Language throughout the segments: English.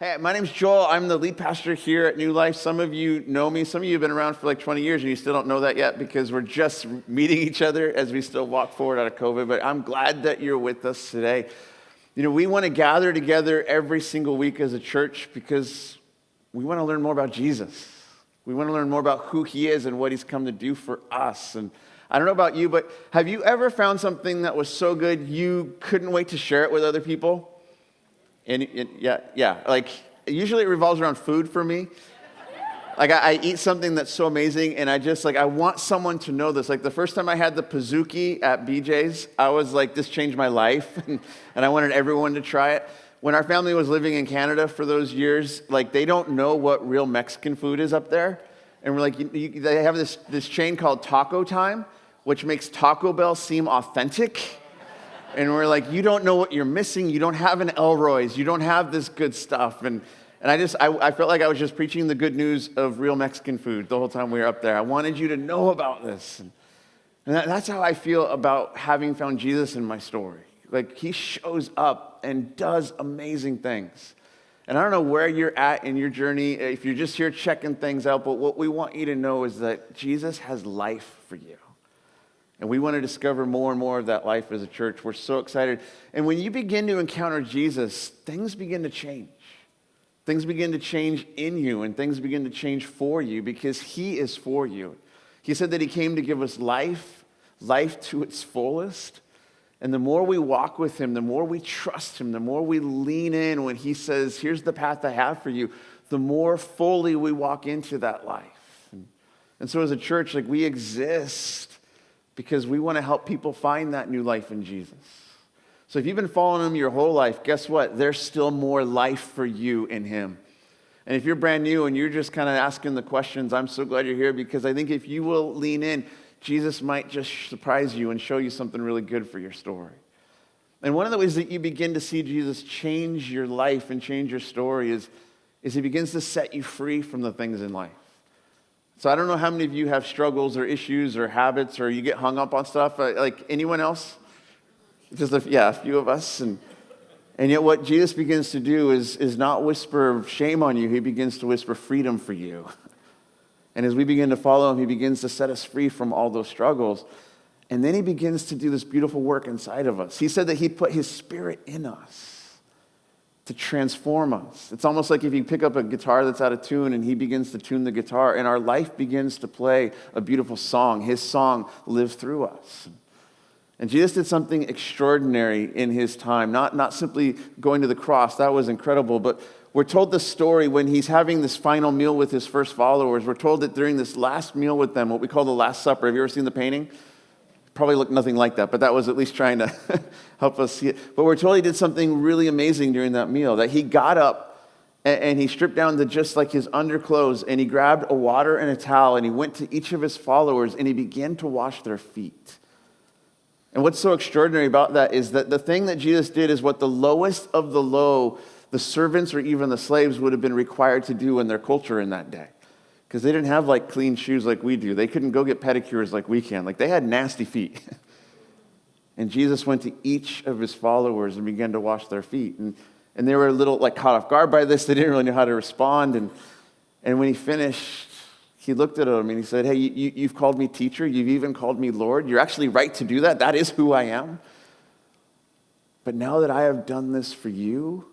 Hey, my name's Joel. I'm the lead pastor here at New Life. Some of you know me. Some of you have been around for like 20 years and you still don't know that yet because we're just meeting each other as we still walk forward out of COVID. But I'm glad that you're with us today. You know, we want to gather together every single week as a church because we want to learn more about Jesus. We want to learn more about who he is and what he's come to do for us. And I don't know about you, but have you ever found something that was so good you couldn't wait to share it with other people? Yeah. Like, usually it revolves around food for me. Like, I eat something that's so amazing, and I want someone to know this. Like, the first time I had the Pizookie at BJ's, I was like, this changed my life, and I wanted everyone to try it. When our family was living in Canada for those years, like, they don't know what real Mexican food is up there. And we're like, they have this chain called Taco Time, which makes Taco Bell seem authentic. And we're like, you don't know what you're missing. You don't have an Elroy's. You don't have this good stuff. And I felt like I was just preaching the good news of real Mexican food the whole time we were up there. I wanted you to know about this. And that's how I feel about having found Jesus in my story. Like, he shows up and does amazing things. And I don't know where you're at in your journey, if you're just here checking things out, but what we want you to know is that Jesus has life for you. And we want to discover more and more of that life as a church. We're so excited. And when you begin to encounter Jesus, things begin to change. Things begin to change in you, and things begin to change for you because he is for you. He said that he came to give us life to its fullest. And the more we walk with him, the more we trust him, the more we lean in when he says, here's the path I have for you, the more fully we walk into that life. And so as a church, like, we exist because we want to help people find that new life in Jesus. So if you've been following him your whole life, guess what? There's still more life for you in him. And if you're brand new and you're just kind of asking the questions, I'm so glad you're here because I think if you will lean in, Jesus might just surprise you and show you something really good for your story. And one of the ways that you begin to see Jesus change your life and change your story is he begins to set you free from the things in life. So I don't know how many of you have struggles or issues or habits or you get hung up on stuff. Like, anyone else? Just a few of us. And yet what Jesus begins to do is not whisper shame on you. He begins to whisper freedom for you. And as we begin to follow him, he begins to set us free from all those struggles. And then he begins to do this beautiful work inside of us. He said that he put his spirit in us to transform us. It's almost like if you pick up a guitar that's out of tune and he begins to tune the guitar and our life begins to play a beautiful song. His song lives through us. And Jesus did something extraordinary in his time, not simply going to the cross. That was incredible, but we're told the story when he's having this final meal with his first followers. We're told that during this last meal with them, what we call the Last Supper. Have you ever seen the painting? Probably looked nothing like that, but that was at least trying to help us see it. But we're told he did something really amazing during that meal, that he got up and he stripped down to just like his underclothes and he grabbed a water and a towel and he went to each of his followers and he began to wash their feet. And what's so extraordinary about that is that the thing that Jesus did is what the lowest of the low, the servants or even the slaves would have been required to do in their culture in that day. Because they didn't have like clean shoes like we do. They couldn't go get pedicures like we can. Like, they had nasty feet. And Jesus went to each of his followers and began to wash their feet. And they were a little like caught off guard by this. They didn't really know how to respond. And when he finished, he looked at them and he said, hey, you've called me teacher. You've even called me Lord. You're actually right to do that. That is who I am. But now that I have done this for you,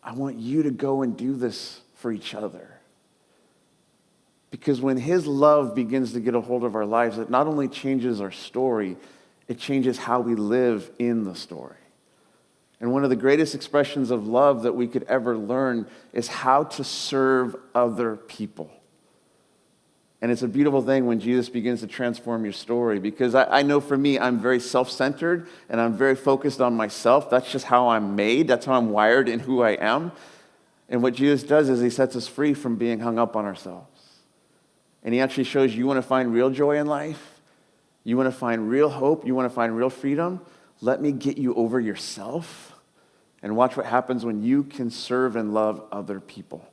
I want you to go and do this for each other. Because when his love begins to get a hold of our lives, it not only changes our story, it changes how we live in the story. And one of the greatest expressions of love that we could ever learn is how to serve other people. And it's a beautiful thing when Jesus begins to transform your story, because I know for me, I'm very self-centered and I'm very focused on myself. That's just how I'm made. That's how I'm wired in who I am. And what Jesus does is he sets us free from being hung up on ourselves. And he actually shows you want to find real joy in life, you want to find real hope, you want to find real freedom, let me get you over yourself and watch what happens when you can serve and love other people.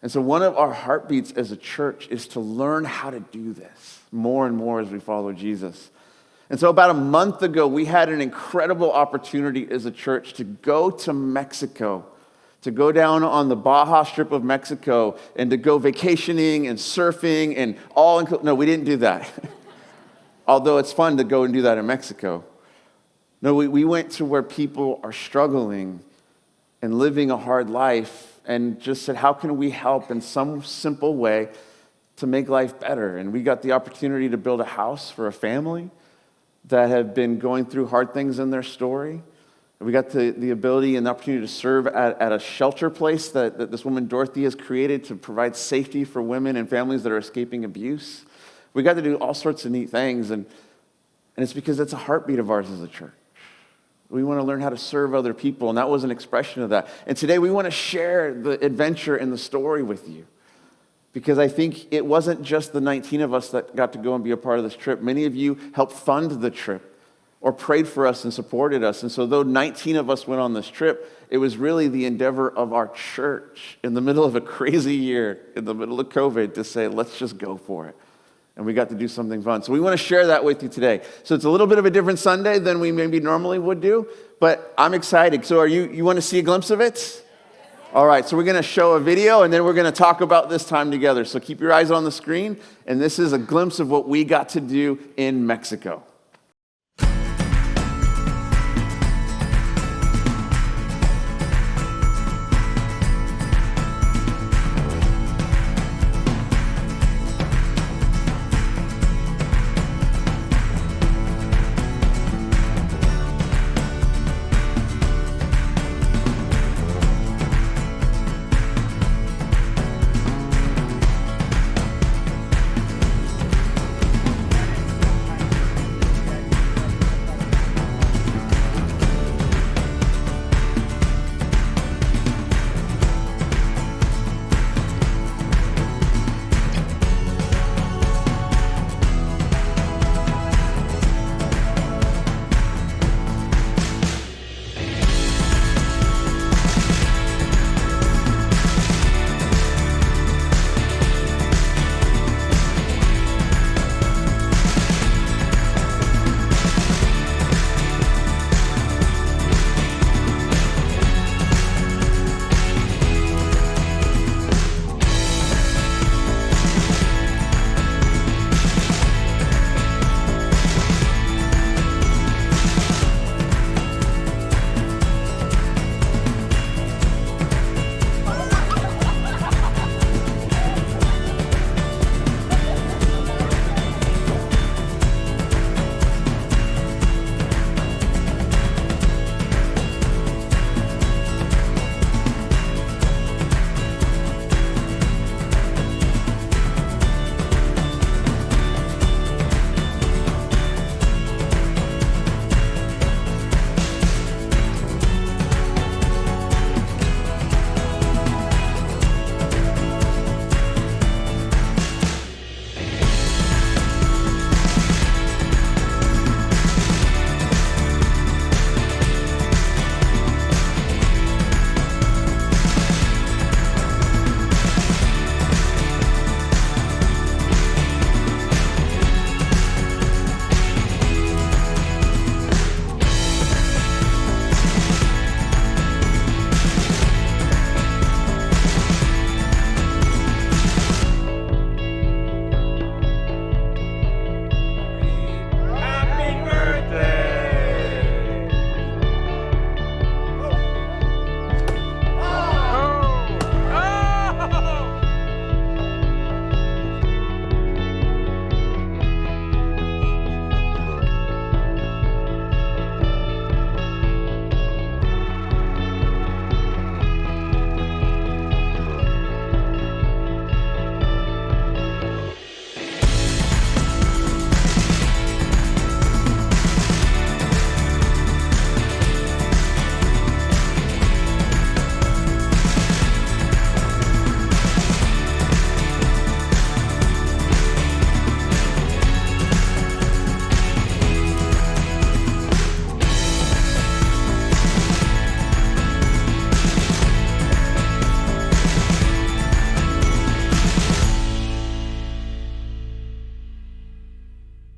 And so one of our heartbeats as a church is to learn how to do this more and more as we follow Jesus. And so about a month ago, we had an incredible opportunity as a church to go to Mexico to go down on the Baja Strip of Mexico and to go vacationing and surfing and no, we didn't do that. Although it's fun to go and do that in Mexico. No, we went to where people are struggling and living a hard life and just said, how can we help in some simple way to make life better? And we got the opportunity to build a house for a family that have been going through hard things in their story. We got the ability and the opportunity to serve at a shelter place that this woman, Dorothy, has created to provide safety for women and families that are escaping abuse. We got to do all sorts of neat things, and it's because it's a heartbeat of ours as a church. We want to learn how to serve other people, and that was an expression of that. And today we want to share the adventure and the story with you, because I think it wasn't just the 19 of us that got to go and be a part of this trip. Many of you helped fund the trip or prayed for us and supported us. And so though 19 of us went on this trip, it was really the endeavor of our church in the middle of a crazy year, in the middle of COVID, to say, let's just go for it. And we got to do something fun. So we want to share that with you today. So it's a little bit of a different Sunday than we maybe normally would do, but I'm excited. So you want to see a glimpse of it? All right, so we're going to show a video, and then we're going to talk about this time together. So keep your eyes on the screen, and this is a glimpse of what we got to do in Mexico.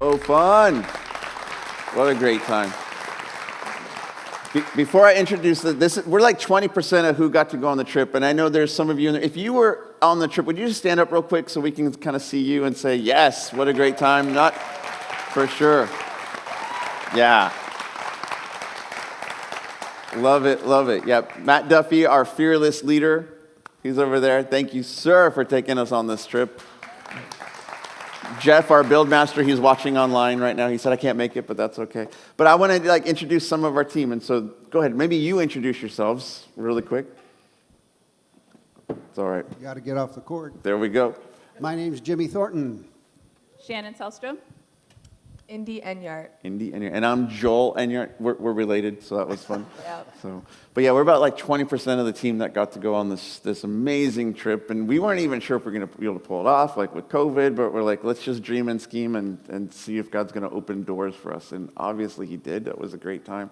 Oh, fun. What a great time. Before I introduce we're like 20% of who got to go on the trip, and I know there's some of you in there. If you were on the trip, would you just stand up real quick so we can kind of see you and say, yes, what a great time? Not for sure. Yeah. Love it, love it. Yep. Matt Duffy, our fearless leader, he's over there. Thank you, sir, for taking us on this trip. Jeff, our build master, he's watching online right now. He said, I can't make it, but that's okay. But I want to introduce some of our team. And so go ahead. Maybe you introduce yourselves really quick. It's all right. You got to get off the cord. There we go. My name's Jimmy Thornton. Shannon Selstrom. Indy Enyart. Indy Enyart. And I'm Joel Enyart. We're related, so that was fun. Yep. But yeah, we're about like 20% of the team that got to go on this amazing trip. And we weren't even sure if we're going to be able to pull it off, like with COVID, but we're like, let's just dream and scheme and see if God's going to open doors for us. And obviously he did. That was a great time.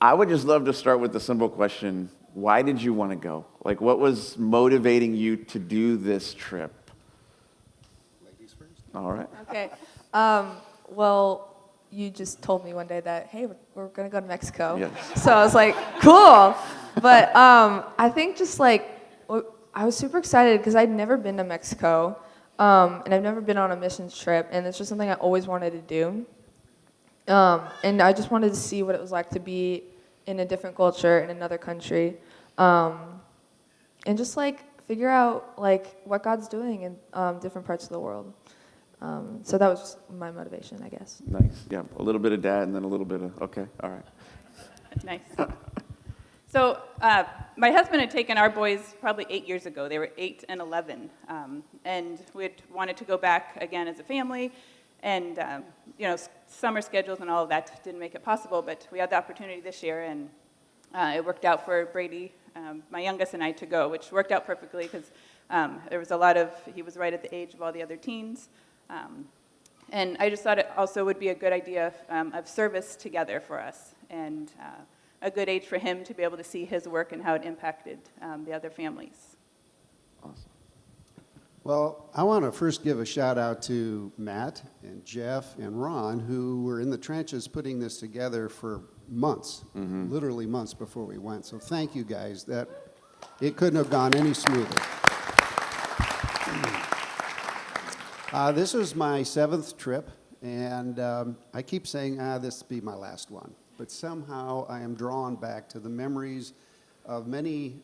I would just love to start with the simple question, why did you want to go? Like, what was motivating you to do this trip? Ladies first. All right. Okay. Well, you just told me one day that, hey, we're going to go to Mexico. Yes. So I was like, cool. But I think just like, I was super excited because I'd never been to Mexico. And I've never been on a missions trip. And it's just something I always wanted to do. And I just wanted to see what it was like to be in a different culture in another country. And just like figure out like what God's doing in different parts of the world. So that was my motivation, I guess. Nice. Yeah, a little bit of dad and then a little bit of, okay, all right. Nice. So my husband had taken our boys probably 8 years ago. They were 8 and 11. And we had wanted to go back again as a family. And, summer schedules and all of that didn't make it possible. But we had the opportunity this year, and it worked out for Brady, my youngest, and I to go, which worked out perfectly because there was he was right at the age of all the other teens. And I just thought it also would be a good idea of service together for us, and a good age for him to be able to see his work and how it impacted the other families. Awesome. Well, I want to first give a shout out to Matt and Jeff and Ron, who were in the trenches putting this together for months, literally months before we went. So thank you guys. It couldn't have gone any smoother. This was my 7th trip, and I keep saying, this will be my last one. But somehow I am drawn back to the memories of many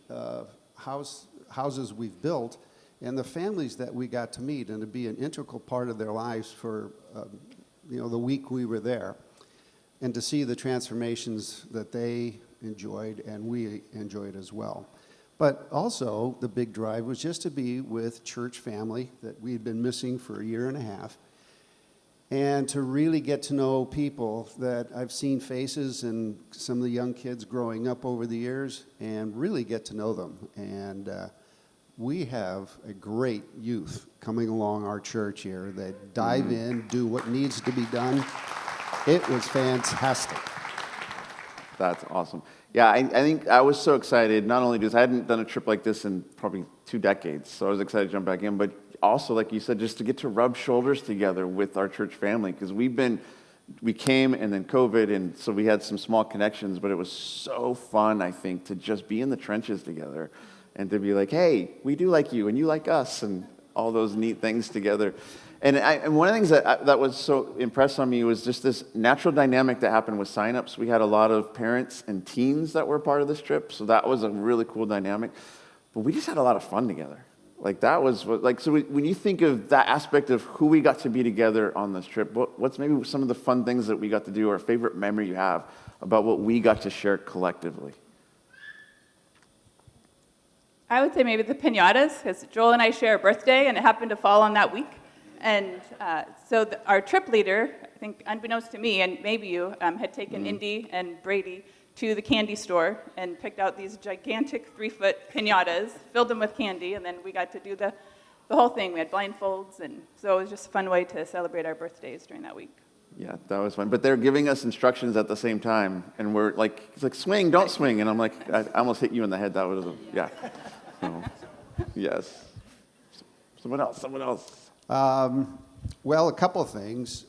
houses we've built and the families that we got to meet and to be an integral part of their lives for the week we were there, and to see the transformations that they enjoyed and we enjoyed as well. But also, the big drive was just to be with church family that we had been missing for a year and a half, and to really get to know people that I've seen faces and some of the young kids growing up over the years, and really get to know them. And we have a great youth coming along our church here that dive in, do what needs to be done. It was fantastic. That's awesome. Yeah, I think I was so excited, not only because I hadn't done a trip like this in probably 2 decades, so I was excited to jump back in, but also, like you said, just to get to rub shoulders together with our church family, because we came and then COVID, and so we had some small connections, but it was so fun, I think, to just be in the trenches together and to be like, hey, we do like you, and you like us, and all those neat things together. And one of the things that was so impressed on me was just this natural dynamic that happened with signups. We had a lot of parents and teens that were part of this trip, so that was a really cool dynamic. But we just had a lot of fun together. Like that was so when you think of that aspect of who we got to be together on this trip, what's maybe some of the fun things that we got to do, or a favorite memory you have about what we got to share collectively? I would say maybe the piñatas, because Joel and I share a birthday, and it happened to fall on that week. And so our trip leader, I think unbeknownst to me, and maybe you, had taken Indy and Brady to the candy store and picked out these gigantic 3-foot piñatas, filled them with candy, and then we got to do the whole thing. We had blindfolds, and so it was just a fun way to celebrate our birthdays during that week. Yeah, that was fun. But they're giving us instructions at the same time, and we're like, it's like, swing, don't swing. And I'm like, I almost hit you in the head. That was, yeah. So, yes. Someone else. Well, a couple of things.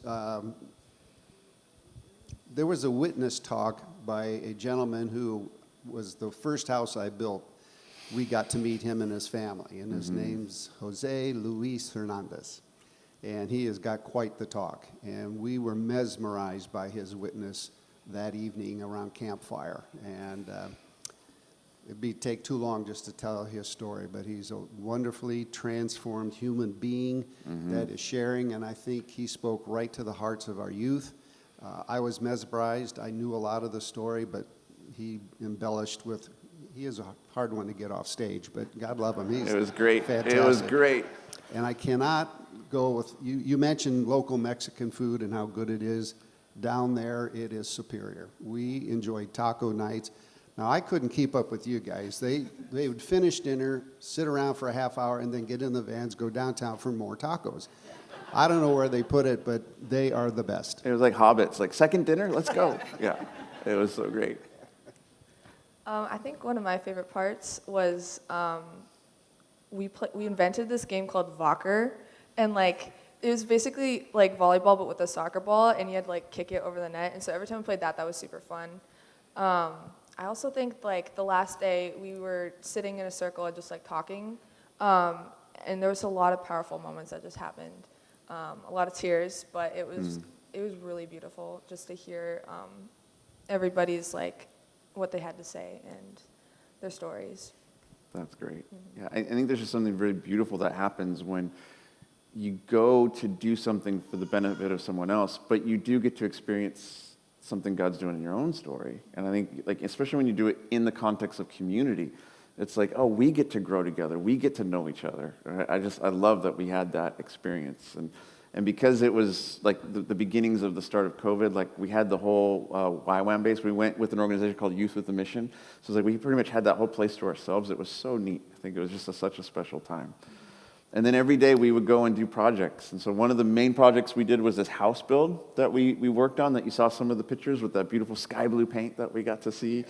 There was a witness talk by a gentleman who was the first house I built. We got to meet him and his family, and his name's Jose Luis Hernandez. And he has got quite the talk. And we were mesmerized by his witness that evening around campfire. And it'd take too long just to tell his story, but he's a wonderfully transformed human being that is sharing, and I think he spoke right to the hearts of our youth. I was mesmerized. I knew a lot of the story, but he embellished with, he is a hard one to get off stage, but God love him. He's It was great. fantastic. It was great. And I cannot go with, you mentioned local Mexican food and how good it is. Down there, it is superior. We enjoyed taco nights. Now, I couldn't keep up with you guys. They would finish dinner, sit around for a half hour, and then get in the vans, go downtown for more tacos. I don't know where they put it, but they are the best. It was like hobbits, like second dinner, let's go. Yeah, it was so great. I think one of my favorite parts was we invented this game called Vocker, and like it was basically like volleyball but with a soccer ball, and you had to like kick it over the net. And so every time we played that, that was super fun. I also think like the last day we were sitting in a circle and just like talking, and there was a lot of powerful moments that just happened. A lot of tears, but it was really beautiful just to hear everybody's like what they had to say and their stories. That's great. Yeah, I think there's just something very beautiful that happens when you go to do something for the benefit of someone else, but you do get to experience something God's doing in your own story. And I think, like, especially when you do it in the context of community, it's like, oh, we get to grow together. We get to know each other. I love that we had that experience. And because it was like the beginnings of the start of COVID, like we had the whole YWAM base. We went with an organization called Youth with a Mission. So it's like we pretty much had that whole place to ourselves. It was so neat. I think it was just such a special time. And then every day we would go and do projects. And so one of the main projects we did was this house build that we worked on, that you saw some of the pictures with that beautiful sky blue paint that we got to see.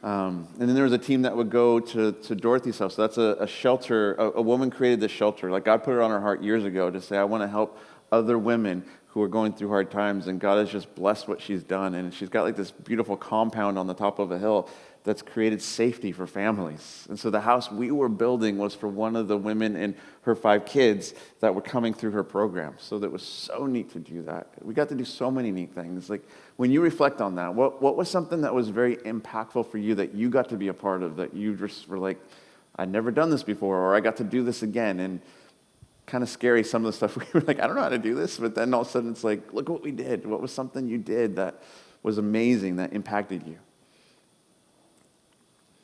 And then there was a team that would go to Dorothy's house. So that's a shelter. A woman created this shelter. Like God put it on her heart years ago to say, I want to help other women who are going through hard times. And God has just blessed what she's done. And she's got like this beautiful compound on the top of a hill that's created safety for families. And so the house we were building was for one of the women and her 5 kids that were coming through her program. So that was so neat to do that. We got to do so many neat things. Like when you reflect on that, what was something that was very impactful for you that you got to be a part of, that you just were like, I'd never done this before, or I got to do this again? And kind of scary, some of the stuff we were like, I don't know how to do this, but then all of a sudden it's like, look what we did. What was something you did that was amazing, that impacted you?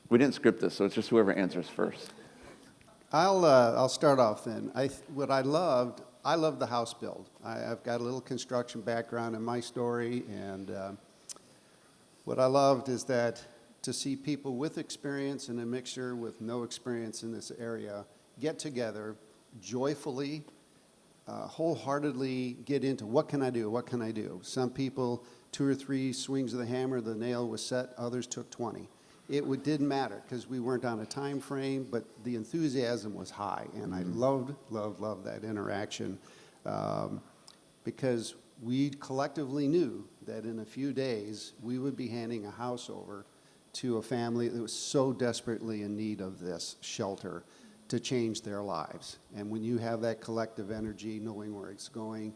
We didn't script this, so it's just whoever answers first. I'll start off then. I loved the house build. I've got a little construction background in my story, and what I loved is that to see people with experience and a mixture with no experience in this area get together joyfully, wholeheartedly get into what can I do, what can I do. Some people, 2 or 3 swings of the hammer, the nail was set, others took 20. It didn't matter because we weren't on a time frame, but the enthusiasm was high, and I loved that interaction because we collectively knew that in a few days we would be handing a house over to a family that was so desperately in need of this shelter to change their lives. And when you have that collective energy, knowing where it's going,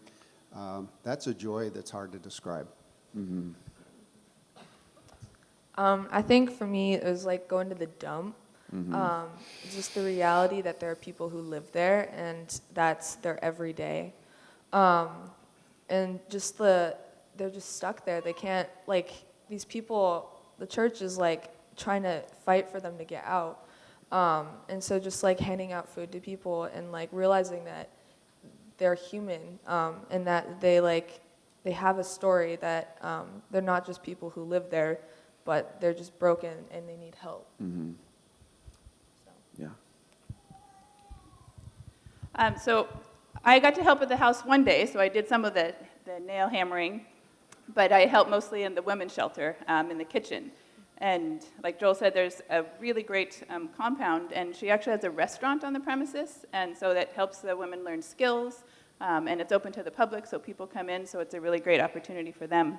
that's a joy that's hard to describe. Mm-hmm. I think for me, it was like going to the dump. Just the reality that there are people who live there, and that's their everyday. And just they're just stuck there. They can't, like, these people, the church is like trying to fight for them to get out. And so just like handing out food to people and like realizing that they're human, and that they have a story, that they're not just people who live there, but they're just broken and they need help. Mm-hmm. So. Yeah. So I got to help at the house one day, so I did some of the nail hammering, but I helped mostly in the women's shelter, in the kitchen. And like Joel said, there's a really great compound, and she actually has a restaurant on the premises, and so that helps the women learn skills, and it's open to the public, so people come in, so it's a really great opportunity for them.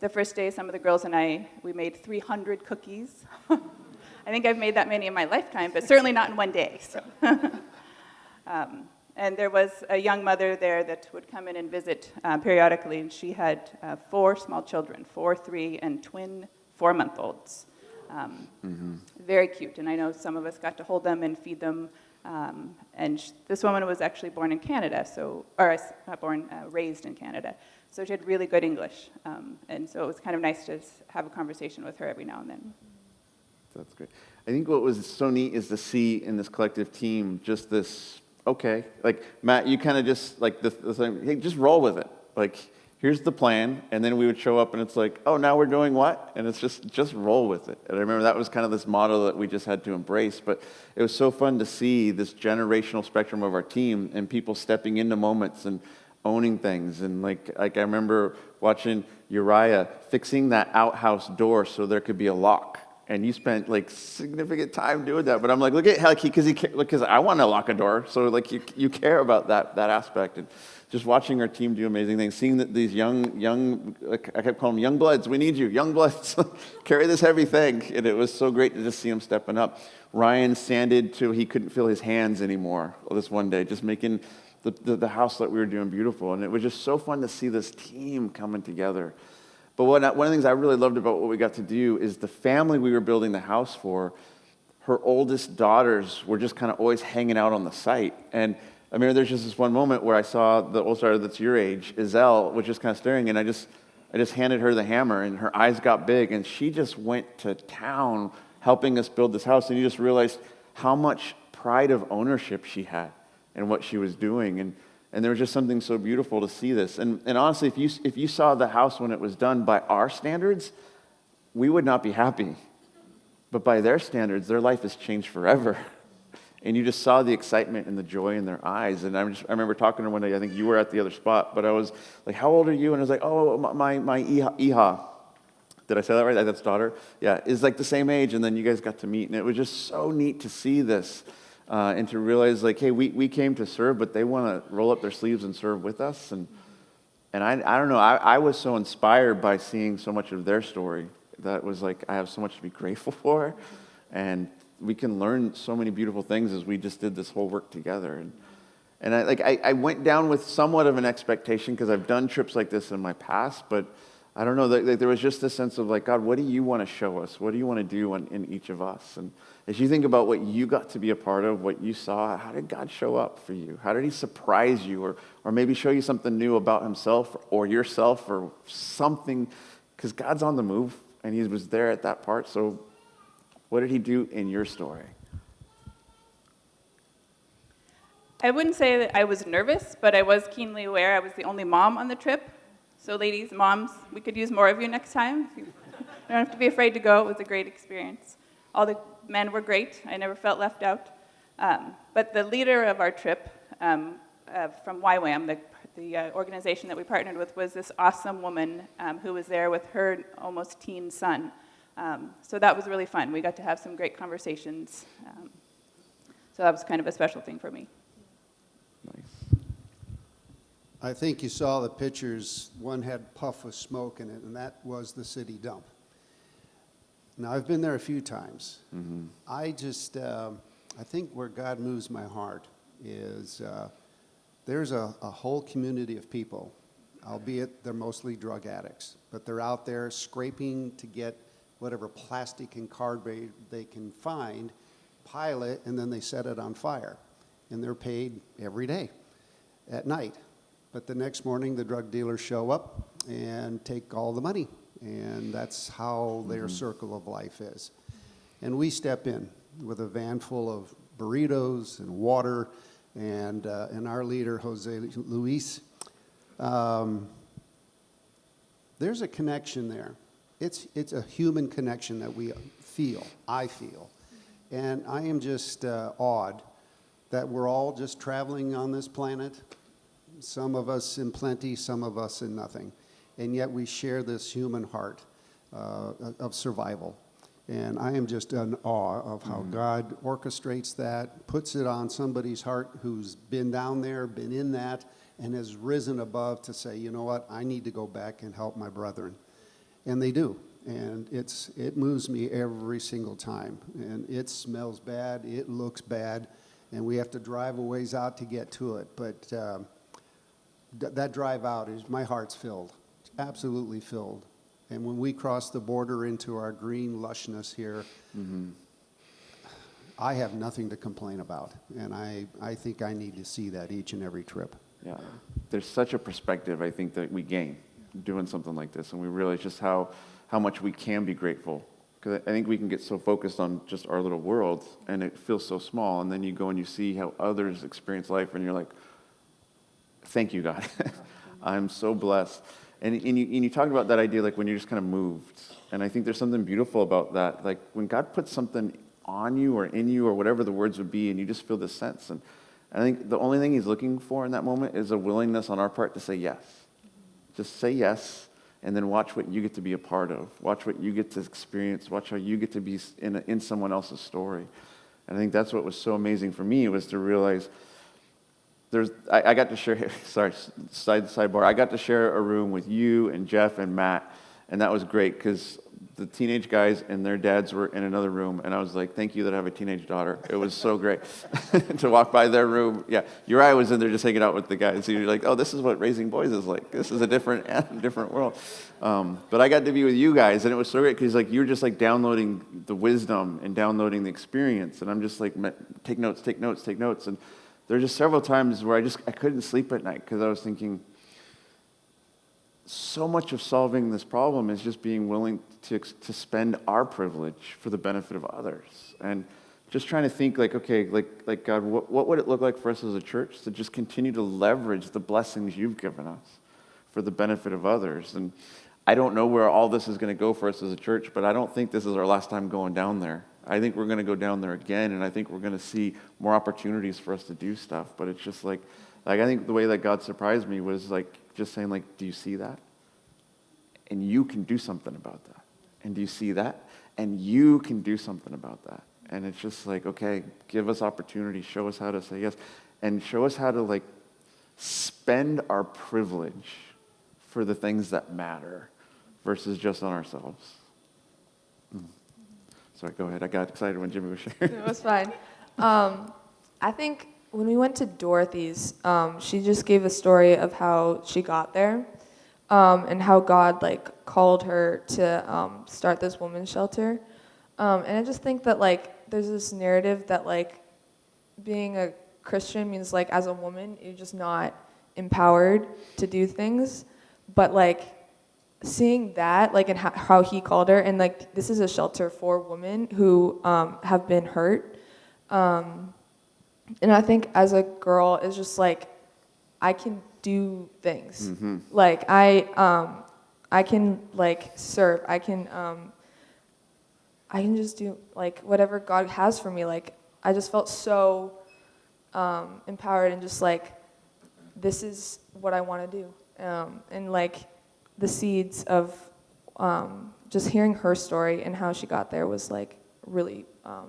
the first day, some of the girls and we made 300 cookies. I think I've made that many in my lifetime, but certainly not in one day. So. And there was a young mother there that would come in and visit periodically, and she had 4 small children, 4, 3, and twin 4-month-olds. Very cute, and I know some of us got to hold them and feed them. This woman was actually born in Canada, not born, raised in Canada. So she had really good English, and so it was kind of nice to have a conversation with her every now and then. That's great. I think what was so neat is to see in this collective team just this, okay, like Matt, you kind of just like the thing, hey, just roll with it. Like, here's the plan, and then we would show up and it's like, oh, now we're doing what? And it's just roll with it. And I remember that was kind of this model that we just had to embrace, but it was so fun to see this generational spectrum of our team and people stepping into moments and owning things. And like I remember watching Uriah fixing that outhouse door so there could be a lock. And you spent like significant time doing that, but I'm like, look at how because I want to lock a door, so like you care about that aspect, and just watching our team do amazing things, seeing that these young like I kept calling them young bloods, we need you, young bloods, carry this heavy thing, and it was so great to just see them stepping up. Ryan sanded till he couldn't feel his hands anymore. This one day, just making the house that we were doing beautiful, and it was just so fun to see this team coming together. But one of the things I really loved about what we got to do is the family we were building the house for, her oldest daughters were just kind of always hanging out on the site. And I remember there's just this one moment where I saw the oldest daughter that's your age, Izelle, was just kind of staring, and I just handed her the hammer, and her eyes got big, and she just went to town helping us build this house, and you just realized how much pride of ownership she had in what she was doing. And there was just something so beautiful to see this. And honestly, if you saw the house when it was done by our standards, we would not be happy. But by their standards, their life has changed forever. And you just saw the excitement and the joy in their eyes. And I remember talking to her one day, I think you were at the other spot, but I was like, how old are you? And I was like, oh, my Iha. Did I say that right? That's daughter? Yeah, is like the same age. And then you guys got to meet. And it was just so neat to see this. And to realize, like, hey, we came to serve, but they want to roll up their sleeves and serve with us. And I don't know, I was so inspired by seeing so much of their story that was like, I have so much to be grateful for. And we can learn so many beautiful things as we just did this whole work together. And I went down with somewhat of an expectation because I've done trips like this in my past, but I don't know, there was just this sense of like, God, what do you want to show us? What do you want to do in each of us? And as you think about what you got to be a part of, what you saw, how did God show up for you? How did he surprise you or maybe show you something new about himself or yourself or something? Because God's on the move and he was there at that part. So what did he do in your story? I wouldn't say that I was nervous, but I was keenly aware I was the only mom on the trip. So ladies, moms, we could use more of you next time. You don't have to be afraid to go. It was a great experience. All the men were great. I never felt left out. But the leader of our trip from YWAM, the organization that we partnered with, was this awesome woman who was there with her almost teen son. So that was really fun. We got to have some great conversations. So that was kind of a special thing for me. Nice. I think you saw the pictures. One had puff of smoke in it, and that was the city dump. Now, I've been there a few times. Mm-hmm. I think where God moves my heart is there's a whole community of people, albeit they're mostly drug addicts, but they're out there scraping to get whatever plastic and cardboard they can find, pile it, and then they set it on fire. And they're paid every day at night. But the next morning, the drug dealers show up and take all the money. And that's how their circle of life is. And we step in with a van full of burritos and water, and our leader, Jose Luis. There's a connection there. It's a human connection that I feel. And I am just awed that we're all just traveling on this planet, some of us in plenty, some of us in nothing. And yet we share this human heart of survival. And I am just in awe of how God orchestrates that, puts it on somebody's heart who's been down there, been in that, and has risen above to say, you know what, I need to go back and help my brethren. And they do. And it moves me every single time. And it smells bad, it looks bad, and we have to drive a ways out to get to it. But that drive out, my heart's filled. It's absolutely filled. And when we cross the border into our green lushness here, I have nothing to complain about. And I think I need to see that each and every trip. Yeah, there's such a perspective, I think, that we gain doing something like this, and we realize just how much we can be grateful. Because I think we can get so focused on just our little world, and it feels so small, and then you go and you see how others experience life, and you're like, thank you, God. I'm so blessed. And you talked about that idea, like when you're just kind of moved, and I think there's something beautiful about that. Like when God puts something on you or in you or whatever the words would be, and you just feel this sense. And I think the only thing he's looking for in that moment is a willingness on our part to say yes. Just say yes, and then watch what you get to be a part of. Watch what you get to experience. Watch how you get to be in someone else's story. And I think that's what was so amazing for me, was to realize I got to share, sorry, sidebar. I got to share a room with you and Jeff and Matt, and that was great because the teenage guys and their dads were in another room, and I was like, thank you that I have a teenage daughter. It was so great to walk by their room. Yeah, Uriah was in there just hanging out with the guys. So you're like, oh, this is what raising boys is like. This is a different world. But I got to be with you guys, and it was so great because like you were just like downloading the wisdom and downloading the experience, and I'm just like, take notes. And there were just several times where I couldn't sleep at night because I was thinking, so much of solving this problem is just being willing to spend our privilege for the benefit of others. And just trying to think like, okay, like God, what would it look like for us as a church to just continue to leverage the blessings you've given us for the benefit of others? And I don't know where all this is going to go for us as a church, but I don't think this is our last time going down there. I think we're going to go down there again, and I think we're going to see more opportunities for us to do stuff. But it's just like I think the way that God surprised me was like just saying like, do you see that? And you can do something about that. And do you see that? And you can do something about that. And it's just like, okay, give us opportunity, show us how to say yes, and show us how to like spend our privilege for the things that matter versus just on ourselves. Sorry, go ahead. I got excited when Jimmy was sharing. It was fine. I think when we went to Dorothy's, she just gave a story of how she got there. And how God like called her to start this women's shelter, and I just think that like there's this narrative that like being a Christian means like as a woman you're just not empowered to do things, but like seeing that like and how he called her, and like this is a shelter for women who have been hurt, and I think as a girl it's just like I can do things. Mm-hmm. Like I can like serve. I can just do like whatever God has for me. Like I just felt so empowered and just like this is what I want to do. And like the seeds of just hearing her story and how she got there was like really I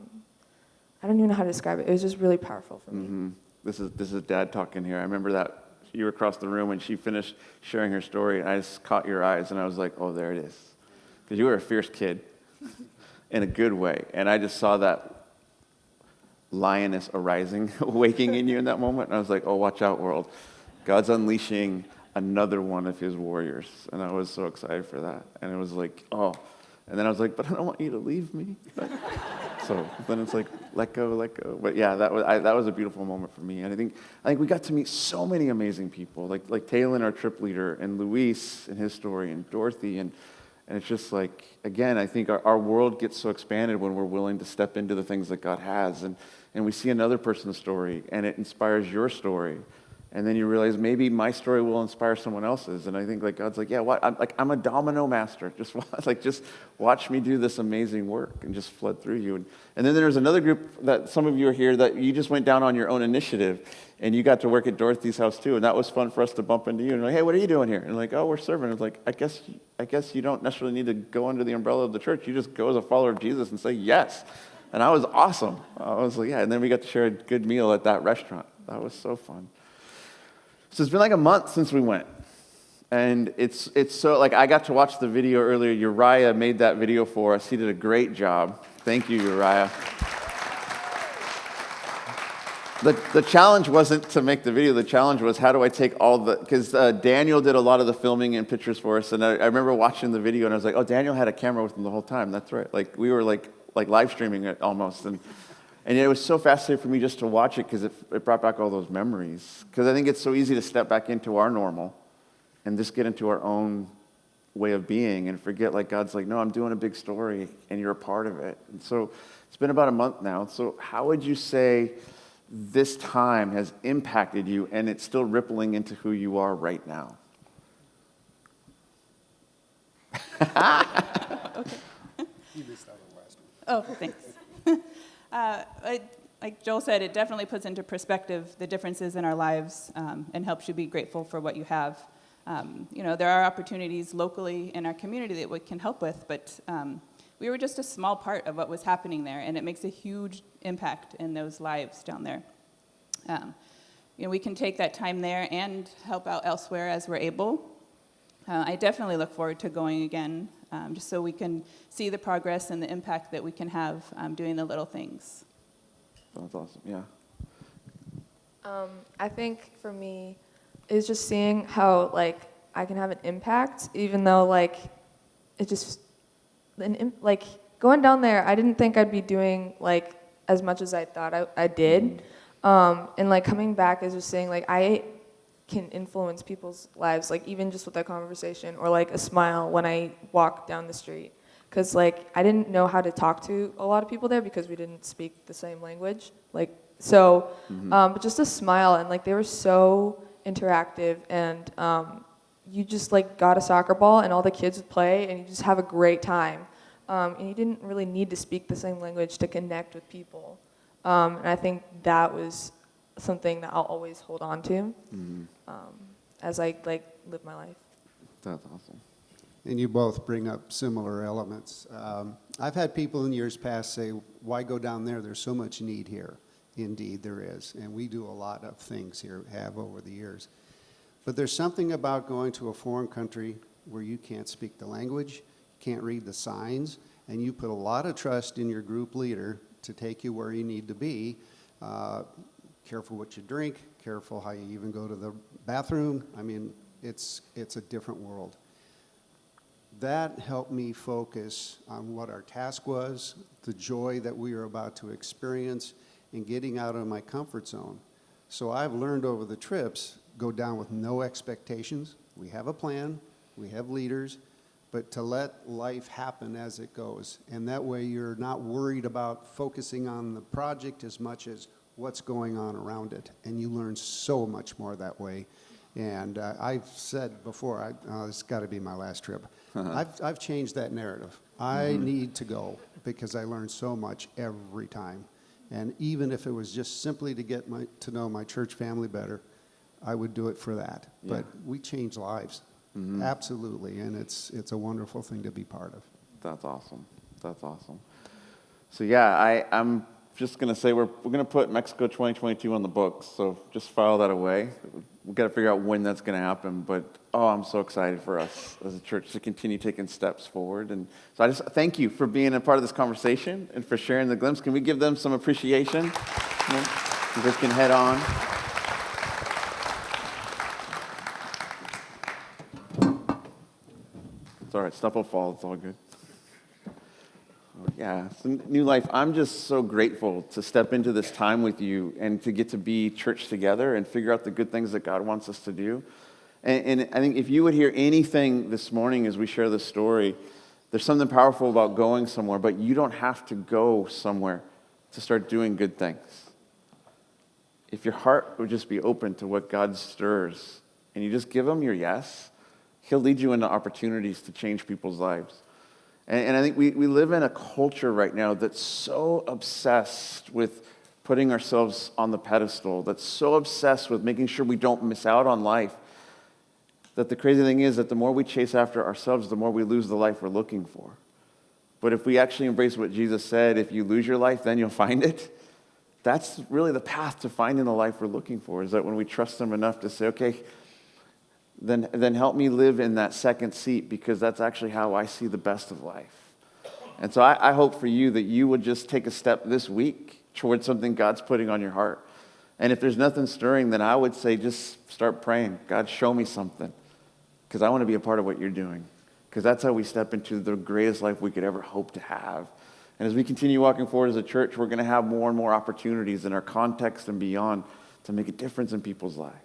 don't even know how to describe it. It was just really powerful for me. Mm-hmm. This is Dad talking here. I remember that. You were across the room when she finished sharing her story, and I just caught your eyes, and I was like, oh, there it is. Because you were a fierce kid in a good way, and I just saw that lioness arising, waking in you in that moment, and I was like, oh, watch out, world. God's unleashing another one of his warriors, and I was so excited for that. And it was like, oh. And then I was like, but I don't want you to leave me. So then it's like, let go. But yeah, that was a beautiful moment for me. And I think we got to meet so many amazing people, like Taylon, our trip leader, and Luis and his story, and Dorothy. And it's just like, again, I think our world gets so expanded when we're willing to step into the things that God has. And we see another person's story, and it inspires your story. And then you realize maybe my story will inspire someone else's. And I think like God's like, yeah, what? I'm a domino master. Just watch me do this amazing work and just flood through you. And then there's another group that some of you are here that you just went down on your own initiative, and you got to work at Dorothy's house too. And that was fun for us to bump into you and like, hey, what are you doing here? And like, oh, we're serving. It's like, I guess you don't necessarily need to go under the umbrella of the church. You just go as a follower of Jesus and say yes. And that was awesome. I was like, yeah. And then we got to share a good meal at that restaurant. That was so fun. So it's been like a month since we went. And it's so, like, I got to watch the video earlier. Uriah made that video for us. He did a great job. Thank you, Uriah. The challenge wasn't to make the video. The challenge was, how do I take all the, because Daniel did a lot of the filming and pictures for us. And I remember watching the video and I was like, oh, Daniel had a camera with him the whole time. That's right. Like, we were like live streaming it almost. And it was so fascinating for me just to watch it because it brought back all those memories. Because I think it's so easy to step back into our normal and just get into our own way of being and forget, like, God's like, no, I'm doing a big story and you're a part of it. And so it's been about a month now. So how would you say this time has impacted you and it's still rippling into who you are right now? Oh, thanks. Like Joel said, it definitely puts into perspective the differences in our lives and helps you be grateful for what you have. There are opportunities locally in our community that we can help with, but we were just a small part of what was happening there, and it makes a huge impact in those lives down there. We can take that time there and help out elsewhere as we're able. I definitely look forward to going again, just so we can see the progress and the impact that we can have doing the little things. That's awesome, yeah. I think for me, it's just seeing how, like, I can have an impact, even though, like, it just, like, going down there, I didn't think I'd be doing, like, as much as I thought I did. And, like, coming back is just saying, like, I can influence people's lives, like, even just with a conversation or, like, a smile when I walk down the street. Because, like, I didn't know how to talk to a lot of people there because we didn't speak the same language. Like, so, but just a smile, and, like, they were so interactive, and you just, like, got a soccer ball, and all the kids would play, and you just have a great time. And you didn't really need to speak the same language to connect with people. And I think that was something that I'll always hold on to as I, like, live my life. That's awesome. And you both bring up similar elements. I've had people in years past say, why go down there? There's so much need here. Indeed, there is. And we do a lot of things here, have over the years. But there's something about going to a foreign country where you can't speak the language, can't read the signs, and you put a lot of trust in your group leader to take you where you need to be. Careful what you drink, careful how you even go to the bathroom. I mean, it's a different world. That helped me focus on what our task was, the joy that we were about to experience, and getting out of my comfort zone. So I've learned over the trips, go down with no expectations. We have a plan, we have leaders, but to let life happen as it goes. And that way you're not worried about focusing on the project as much as what's going on around it. And you learn so much more that way. And I've said before, this has got to be my last trip. I've changed that narrative. I need to go because I learn so much every time. And even if it was just simply to get to know my church family better, I would do it for that. Yeah. But we change lives, absolutely, and it's a wonderful thing to be part of. That's awesome. That's awesome. So yeah, I'm just going to say we're going to put Mexico 2022 on the books, so just file that away. We've got to figure out when that's going to happen, but I'm so excited for us as a church to continue taking steps forward. And so I just thank you for being a part of this conversation and for sharing the glimpse. Can we give them some appreciation? You guys can head on. It's all right, stuff will fall, it's all good. Yeah, so New Life, I'm just so grateful to step into this time with you and to get to be church together and figure out the good things that God wants us to do. And I think if you would hear anything this morning as we share this story, there's something powerful about going somewhere, but you don't have to go somewhere to start doing good things. If your heart would just be open to what God stirs and you just give him your yes, he'll lead you into opportunities to change people's lives. And I think we live in a culture right now that's so obsessed with putting ourselves on the pedestal, that's so obsessed with making sure we don't miss out on life, that the crazy thing is that the more we chase after ourselves, the more we lose the life we're looking for. But if we actually embrace what Jesus said, if you lose your life, then you'll find it, that's really the path to finding the life we're looking for, is that when we trust him enough to say, okay, then help me live in that second seat, because that's actually how I see the best of life. And so I hope for you that you would just take a step this week towards something God's putting on your heart. And if there's nothing stirring, then I would say just start praying. God, show me something, because I want to be a part of what you're doing, because that's how we step into the greatest life we could ever hope to have. And as we continue walking forward as a church, we're going to have more and more opportunities in our context and beyond to make a difference in people's lives.